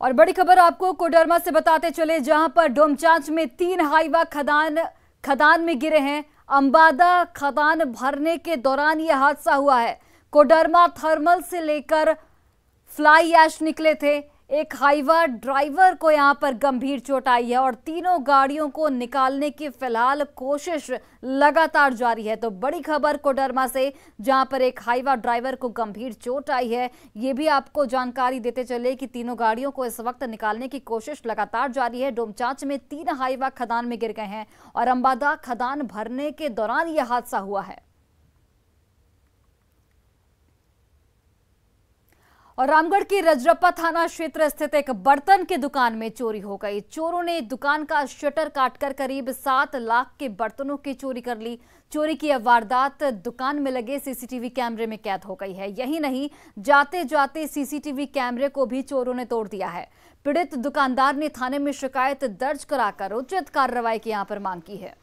और बड़ी खबर आपको कोडरमा से बताते चले, जहां पर डोमचांच में 3 हाईवा खदान में गिरे हैं। अंबादा खदान भरने के दौरान यह हादसा हुआ है। कोडरमा थर्मल से लेकर फ्लाई ऐश निकले थे। एक हाईवा ड्राइवर को यहां पर गंभीर चोट आई है और तीनों गाड़ियों को निकालने की फिलहाल कोशिश लगातार जारी है। तो बड़ी खबर कोडरमा से, जहां पर एक हाईवा ड्राइवर को गंभीर चोट आई है। ये भी आपको जानकारी देते चले कि तीनों गाड़ियों को इस वक्त निकालने की कोशिश लगातार जारी है। डोमचांच में 3 हाईवा खदान में गिर गए हैं और अंबादा खदान भरने के दौरान यह हादसा हुआ है। और रामगढ़ की रजरप्पा थाना क्षेत्र स्थित एक बर्तन की दुकान में चोरी हो गई। चोरों ने दुकान का शटर काटकर करीब 7 लाख के बर्तनों की चोरी कर ली। चोरी की यह वारदात दुकान में लगे सीसीटीवी कैमरे में कैद हो गई है। यही नहीं, जाते जाते सीसीटीवी कैमरे को भी चोरों ने तोड़ दिया है। पीड़ित दुकानदार ने थाने में शिकायत दर्ज कराकर उचित कार्रवाई की यहां पर मांग की है।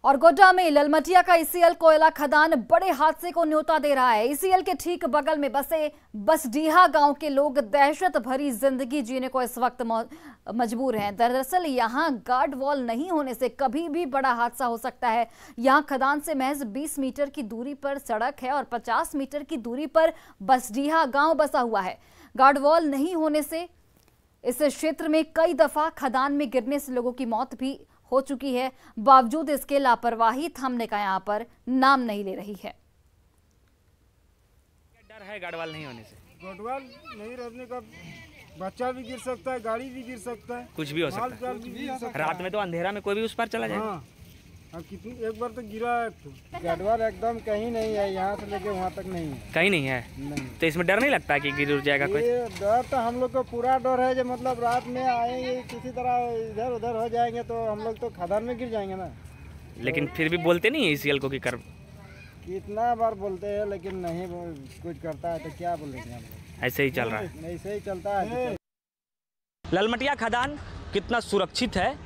और गोड्डा में ललमटिया का ईसीएल कोयला खदान बड़े हादसे को न्योता दे रहा है। ईसीएल के ठीक बगल में बसे बसडीहा गांव के लोग दहशत भरी जिंदगी जीने को इस वक्त मजबूर हैं। दरअसल यहां गार्ड वॉल नहीं होने से कभी भी बड़ा हादसा हो सकता है। यहां खदान से महज 20 मीटर की दूरी पर सड़क है और 50 मीटर की दूरी पर बसडीहा गांव बसा हुआ है। गार्ड वॉल नहीं होने से इस क्षेत्र में कई दफा खदान में गिरने से लोगों की मौत भी हो चुकी है। बावजूद इसके लापरवाही थमने का यहां पर नाम नहीं ले रही है। डर है गार्डवाल नहीं होने से? गार्डवाल नहीं रहने का बच्चा भी गिर सकता है, गाड़ी भी गिर सकता है, कुछ भी हो सकता है। रात में तो अंधेरा में कोई भी उस पार चला जाए। हाँ, कितनी एक बार तो गिरा है। तो गार्डवाल एकदम कहीं नहीं है, यहाँ से लेके वहाँ तक नहीं है। कहीं नहीं है? नहीं। तो इसमें डर नहीं लगता कि गिर जाएगा कोई? ये डर तो हम लोग को पूरा डर है, जो मतलब रात में आएंगे किसी तरह इधर उधर हो जाएंगे तो हम लोग तो खदान में गिर जाएंगे ना। लेकिन फिर भी बोलते नहीं है ईसीएल को कि कर? कितना बार बोलते हैं लेकिन नहीं कुछ करता है, तो क्या बोलेंगे हम लोग। ऐसे ही चल रहा है, ऐसे ही चलता है। ललमटिया खदान कितना सुरक्षित है,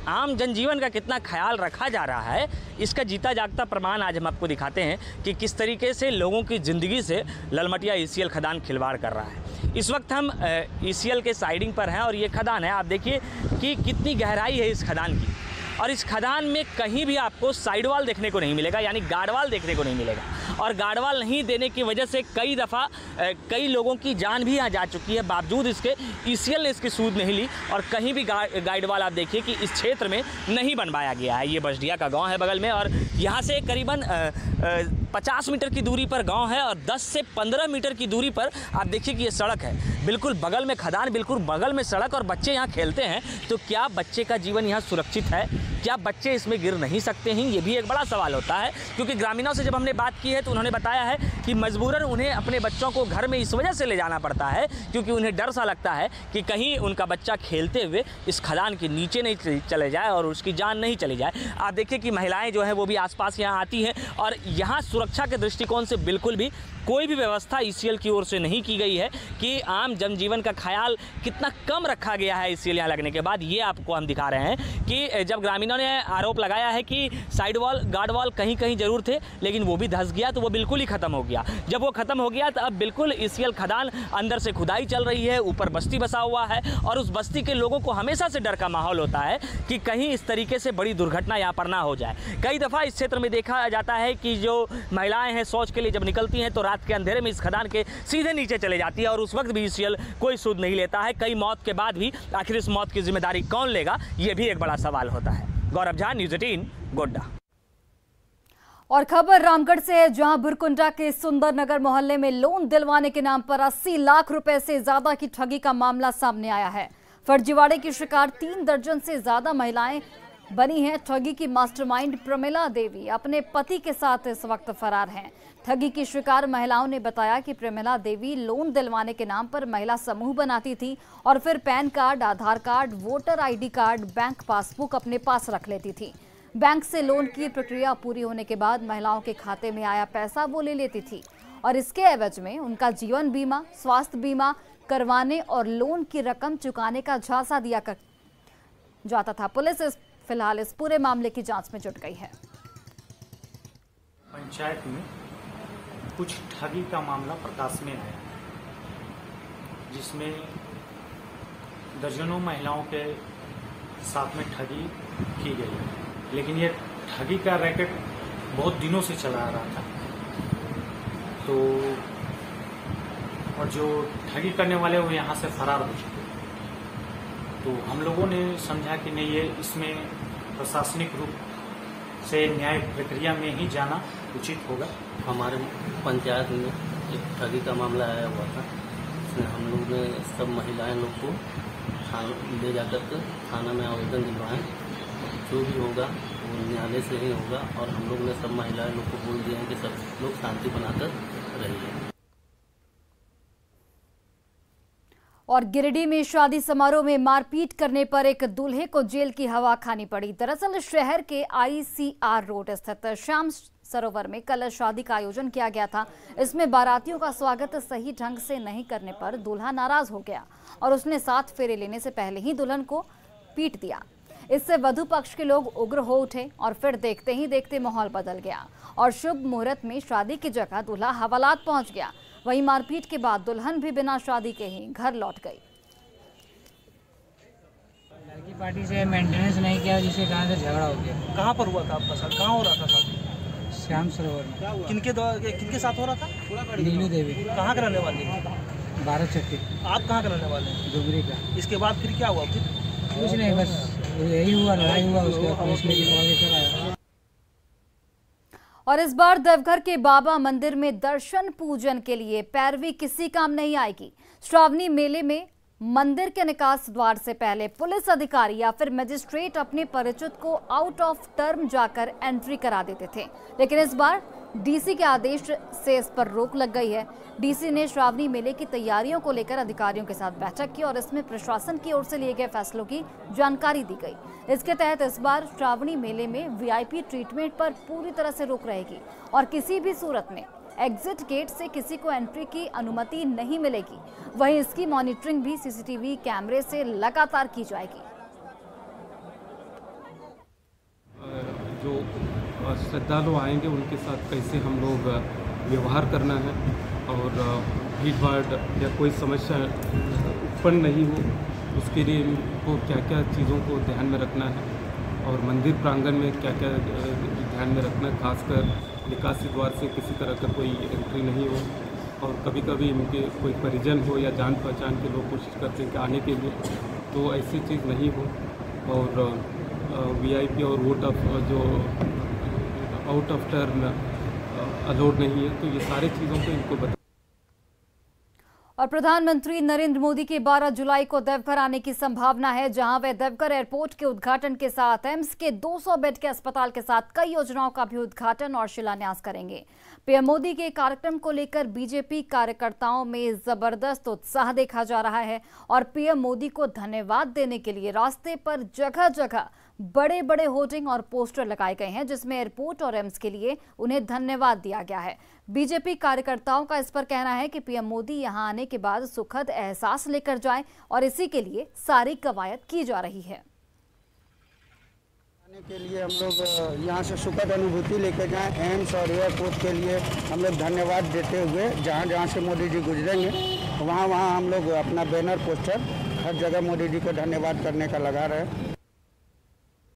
आम जनजीवन का कितना ख्याल रखा जा रहा है, इसका जीता जागता प्रमाण आज हम आपको दिखाते हैं कि किस तरीके से लोगों की ज़िंदगी से ललमटिया ईसीएल खदान खिलवाड़ कर रहा है। इस वक्त हम ईसीएल के साइडिंग पर हैं और ये खदान है। आप देखिए कि कितनी गहराई है इस खदान की, और इस खदान में कहीं भी आपको साइड वाल देखने को नहीं मिलेगा, यानी गार्डवाल देखने को नहीं मिलेगा। और गार्डवाल नहीं देने की वजह से कई दफ़ा कई लोगों की जान भी यहाँ जा चुकी है। बावजूद इसके ईसीएल ने इसकी सूद नहीं ली और कहीं भी गाइडवाल आप देखिए कि इस क्षेत्र में नहीं बनवाया गया है। ये बसडीहा का गांव है बगल में और यहाँ से करीबन 50 मीटर की दूरी पर गांव है और 10 से 15 मीटर की दूरी पर आप देखिए कि ये सड़क है। बिल्कुल बगल में खदान, बिल्कुल बगल में सड़क और बच्चे यहाँ खेलते हैं। तो क्या बच्चे का जीवन यहाँ सुरक्षित है? क्या बच्चे इसमें गिर नहीं सकते हैं? ये भी एक बड़ा सवाल होता है, क्योंकि ग्रामीणों से जब हमने बात की है तो उन्होंने बताया है कि मजबूरन उन्हें अपने बच्चों को घर में इस वजह से ले जाना पड़ता है क्योंकि उन्हें डर सा लगता है कि कहीं उनका बच्चा खेलते हुए इस खदान के नीचे नहीं चले जाए और उसकी जान नहीं चली जाए। आप देखिए कि महिलाएं जो है वो भी आसपास यहाँ आती हैं और यहाँ सुरक्षा के दृष्टिकोण से बिल्कुल भी कोई भी व्यवस्था ईसीएल की ओर से नहीं की गई है कि आम जनजीवन का ख्याल कितना कम रखा गया है ईसीएल यहाँ लगने के बाद। ये आपको हम दिखा रहे हैं कि जब ग्रामीणों ने आरोप लगाया है कि साइड वॉल गार्ड वॉल कहीं कहीं जरूर थे लेकिन वो भी धंस गया, तो वो बिल्कुल ही खत्म हो गया। जब वो खत्म हो गया तो अब बिल्कुल ईसीएल खदान अंदर से खुदाई चल रही है, ऊपर बस्ती बसा हुआ है और उस बस्ती के लोगों को हमेशा से डर का माहौल होता है कि कहीं इस तरीके से बड़ी दुर्घटना यहाँ पर ना हो जाए। कई दफ़ा इस क्षेत्र में देखा जाता है कि जो महिलाएं हैं शौच के लिए जब निकलती हैं तो रात के अंधेरे में इस खदान के सीधे नीचे चले जाती है और उस वक्त भी ईसीएल कोई सूद नहीं लेता है। कई मौत के बाद भी आखिर इस मौत की जिम्मेदारी कौन लेगा, ये भी एक बड़ा सवाल होता है। गौरव झा, न्यूज़ 18, गोड्डा। और खबर रामगढ़ से है, जहां बुरकुंडा के सुंदर नगर मोहल्ले में लोन दिलवाने के नाम पर 80 लाख रुपए से ज्यादा की ठगी का मामला सामने आया है। फर्जीवाड़े की शिकार 3 दर्जन से ज्यादा महिलाएं बनी हैं। ठगी की मास्टरमाइंड प्रमिला देवी अपने पति के साथ इस वक्त फरार हैं। ठगी की शिकार महिलाओं ने बताया कि प्रमिला देवी लोन दिलवाने के नाम पर महिला समूह बनाती थी और फिर PAN card, Aadhaar card, voter ID card, bank passbook अपने पास रख लेती थी। बैंक से लोन की प्रक्रिया पूरी होने के बाद महिलाओं के खाते में आया पैसा वो ले लेती थी और इसके एवज में उनका जीवन बीमा, स्वास्थ्य बीमा करवाने और लोन की रकम चुकाने का झांसा दिया जाता था। पुलिस फिलहाल इस पूरे मामले की जांच में जुट गई है। पंचायत में कुछ ठगी का मामला प्रकाश में आया, जिसमें दर्जनों महिलाओं के साथ में ठगी की गई। लेकिन ये ठगी का रैकेट बहुत दिनों से चला आ रहा था, तो और जो ठगी करने वाले वो यहाँ से फरार हो चुके। तो हम लोगों ने समझा कि नहीं, ये इसमें प्रशासनिक रूप से न्याय प्रक्रिया में ही जाना उचित होगा। हमारे पंचायत में एक ठगी का मामला आया हुआ था, इसमें हम लोग ने सब महिलाएं लोग को ले जाकर के थाना में आवेदन दिलवाएं। जो भी होगा वो न्यायालय से ही होगा, और हम लोग ने सब महिलाएं लोग को बोल दिया है कि सब लोग शांति बनाकर रहिए। और गिरिडीह में शादी समारोह में मारपीट करने पर एक दूल्हे को जेल की हवा खानी पड़ी। दरअसल शहर के ICR रोड स्थित श्याम सरोवर में कल शादी का आयोजन किया गया था। इसमें बारातियों का स्वागत सही ढंग से नहीं करने पर दूल्हा नाराज हो गया और उसने 7 फेरे लेने से पहले ही दुल्हन को पीट दिया। इससे वधु पक्ष के लोग उग्र हो उठे और फिर देखते ही देखते माहौल बदल गया और शुभ मुहूर्त में शादी की जगह दूल्हा हवालात पहुंच गया। वहीं मारपीट के बाद दुल्हन भी बिना शादी के ही घर लौट गई। लड़की पार्टी से मेंटेनेंस नहीं किया, जिसके कारण से झगड़ा हो गया। कहाँ पर हुआ था आपका साथ? कहाँ हो रहा था शादी? श्याम सरोवर में। किनके साथ हो रहा था? नीलू देवी। कहाँ के रहने वाले हैं? 12 चट्टी। आप कहाँ के रहने वाले हैं? डुगरी का। इसके बाद फिर क्या हुआ? कुछ नहीं, बस यही हुआ, लड़ाई हुआ, उसके बाद पुलिस लेके कॉल आया। और इस बार देवघर के बाबा मंदिर में दर्शन पूजन के लिए पैरवी किसी काम नहीं आएगी। श्रावणी मेले में मंदिर के निकास द्वार से पहले पुलिस अधिकारी या फिर मजिस्ट्रेट अपने परिचित को आउट ऑफ टर्म जाकर एंट्री करा देते थे, लेकिन इस बार डीसी के आदेश से इस पर रोक लग गई है। डीसी ने श्रावणी मेले की तैयारियों को लेकर अधिकारियों के साथ बैठक की और इसमें प्रशासन की ओर से लिए गए फैसलों की जानकारी दी गई। इसके तहत इस बार श्रावणी मेले में VIP ट्रीटमेंट पर पूरी तरह से रोक रहेगी और किसी भी सूरत में एग्जिट गेट से किसी को एंट्री की अनुमति नहीं मिलेगी। वहीं इसकी मॉनिटरिंग भी CCTV कैमरे से लगातार की जाएगी। जो श्रद्धालु आएंगे उनके साथ कैसे हम लोग व्यवहार करना है और भीड़ भाड़ या कोई समस्या उत्पन्न नहीं हो, उसके लिए इनको क्या क्या चीज़ों को ध्यान में रखना है और मंदिर प्रांगण में क्या क्या ध्यान में रखना है। खासकर निकासी द्वार से किसी तरह का कोई एंट्री नहीं हो और कभी कभी इनके कोई परिजन हो या जान पहचान के लोग कोशिश करते हैं कि आने के लिए, तो ऐसी चीज़ नहीं हो। और VIP और जो आउट ऑफ टर्न अलाउड नहीं है, तो ये सारी चीज़ों को इनको बता। और प्रधानमंत्री नरेंद्र मोदी के 12 जुलाई को देवघर आने की संभावना है, जहां वे देवघर एयरपोर्ट के उद्घाटन के साथ एम्स के 200 बेड के अस्पताल के साथ कई योजनाओं का भी उद्घाटन और शिलान्यास करेंगे। पीएम मोदी के कार्यक्रम को लेकर बीजेपी कार्यकर्ताओं में जबरदस्त उत्साह देखा जा रहा है और पीएम मोदी को धन्यवाद देने के लिए रास्ते पर जगह जगह बड़े बड़े होर्डिंग और पोस्टर लगाए गए हैं, जिसमें एयरपोर्ट और एम्स के लिए उन्हें धन्यवाद दिया गया है। बीजेपी कार्यकर्ताओं का इस पर कहना है कि पीएम मोदी यहां आने के बाद सुखद एहसास लेकर जाएं और इसी के लिए सारी कवायद की जा रही है। आने के लिए हम लोग यहाँ से सुखद अनुभूति लेकर जाएं। एम्स और एयरपोर्ट के लिए हम लोग धन्यवाद देते हुए जहाँ जहाँ से मोदी जी गुजरेंगे वहाँ हम लोग अपना बैनर पोस्टर हर जगह मोदी जी को धन्यवाद करने का लगा रहे हैं।